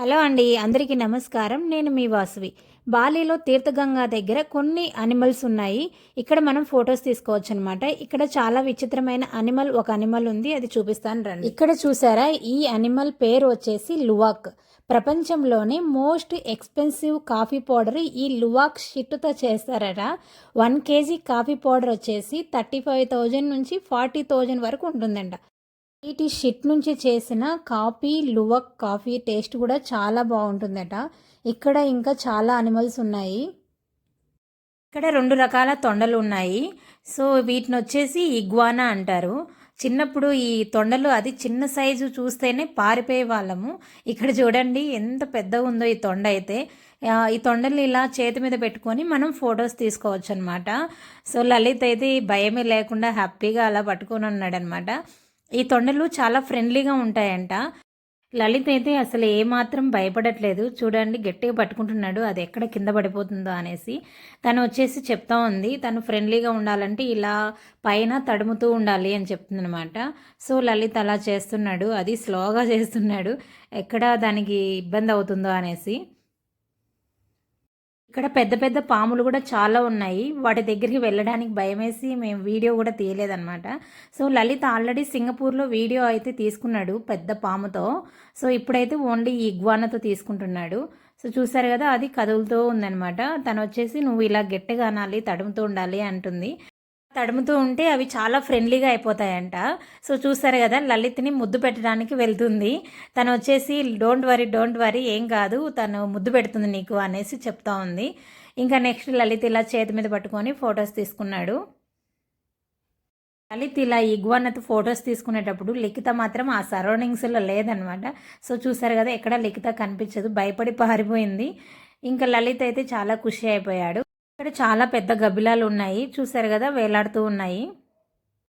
Hello అండి, అందరికీ నమస్కారం. నేను మీ వాసవి. బాలీలో తీర్థగంగా దగ్గర కొన్ని అనిమల్స్ ఉన్నాయి. ఇక్కడ మనం ఫొటోస్ తీసుకోవచ్చు అనమాట. ఇక్కడ చాలా విచిత్రమైన ఒక అనిమల్ ఉంది, అది చూపిస్తాను రండి. ఇక్కడ చూసారా, ఈ అనిమల్ పేరు వచ్చేసి లువాక్. ప్రపంచంలోనే మోస్ట్ ఎక్స్పెన్సివ్ కాఫీ పౌడర్ ఈ లువాక్ షిట్తో చేస్తారట. 1 kg కాఫీ పౌడర్ వచ్చేసి 35,000 నుంచి 40,000 వరకు ఉంటుందంట. వీటి షిట్ నుంచి చేసిన లువక్ కాఫీ టేస్ట్ కూడా చాలా బాగుంటుందట. ఇక్కడ ఇంకా చాలా అనిమల్స్ ఉన్నాయి. ఇక్కడ 2 రకాల తొండలు ఉన్నాయి. సో వీటిని వచ్చేసి ఇగ్వానా అంటారు. చిన్నప్పుడు ఈ తొండలు అది చిన్న సైజు చూస్తేనే పారిపోయే వాళ్ళము. ఇక్కడ చూడండి ఎంత పెద్దగా ఉందో ఈ తొండ అయితే. ఈ తొండలు ఇలా చేతి మీద పెట్టుకొని మనం ఫొటోస్ తీసుకోవచ్చు అనమాట. సో లలిత్ అయితే భయమే లేకుండా హ్యాపీగా అలా పట్టుకొని ఉన్నాడనమాట. ఈ తొండలు చాలా ఫ్రెండ్లీగా ఉంటాయంట. లలిత్ అయితే అసలు ఏమాత్రం భయపడట్లేదు. చూడండి గట్టిగా పట్టుకుంటున్నాడు, అది ఎక్కడ కింద పడిపోతుందో అనేసి. తను వచ్చేసి చెప్తా ఉంది, తను ఫ్రెండ్లీగా ఉండాలంటే ఇలా పైన తడుముతూ ఉండాలి అని చెప్తుంది అనమాట. సో లలిత్ అలా చేస్తున్నాడు, అది స్లోగా చేస్తున్నాడు, ఎక్కడ దానికి ఇబ్బంది అవుతుందో అనేసి. ఇక్కడ పెద్ద పెద్ద పాములు కూడా చాలా ఉన్నాయి. వాటి దగ్గరికి వెళ్ళడానికి భయమేసి మేము వీడియో కూడా తీయలేదన్నమాట. సో లలిత్ ఆల్రెడీ సింగపూర్లో వీడియో అయితే తీసుకున్నాడు పెద్ద పాముతో. సో ఇప్పుడైతే ఓన్లీ ఈ ఇగ్వానాతో తీసుకుంటున్నాడు. సో చూసారు కదా, అది కదులుతూ ఉందన్నమాట. తను వచ్చేసి నువ్వు ఇలా గట్టిగా అనాలి, తడుముతూ ఉండాలి అంటుంది. తడుముతూ ఉంటే అవి చాలా ఫ్రెండ్లీగా అయిపోతాయంట. సో చూస్తారు కదా, లలిత్ని ముద్దు పెట్టడానికి వెళ్తుంది. తను వచ్చేసి డోంట్ వరీ ఏం కాదు, తను ముద్దు పెడుతుంది నీకు అనేసి చెప్తా ఉంది. ఇంకా నెక్స్ట్ లలిత్ ఇలా చేతి మీద పట్టుకొని ఫొటోస్ తీసుకున్నాడు. లలిత్ ఇలా ఇగ్వానాతో ఫొటోస్ తీసుకునేటప్పుడు లిఖిత మాత్రం ఆ సరౌండింగ్స్లో లేదనమాట. సో చూసారు కదా, ఎక్కడ లిఖిత కనిపించదు, భయపడి పారిపోయింది. ఇంకా లలిత్ అయితే చాలా ఖుషి అయిపోయాడు. ఇక్కడ చాలా పెద్ద గబ్బిలాలు ఉన్నాయి, చూసారు కదా, వేలాడుతూ ఉన్నాయి.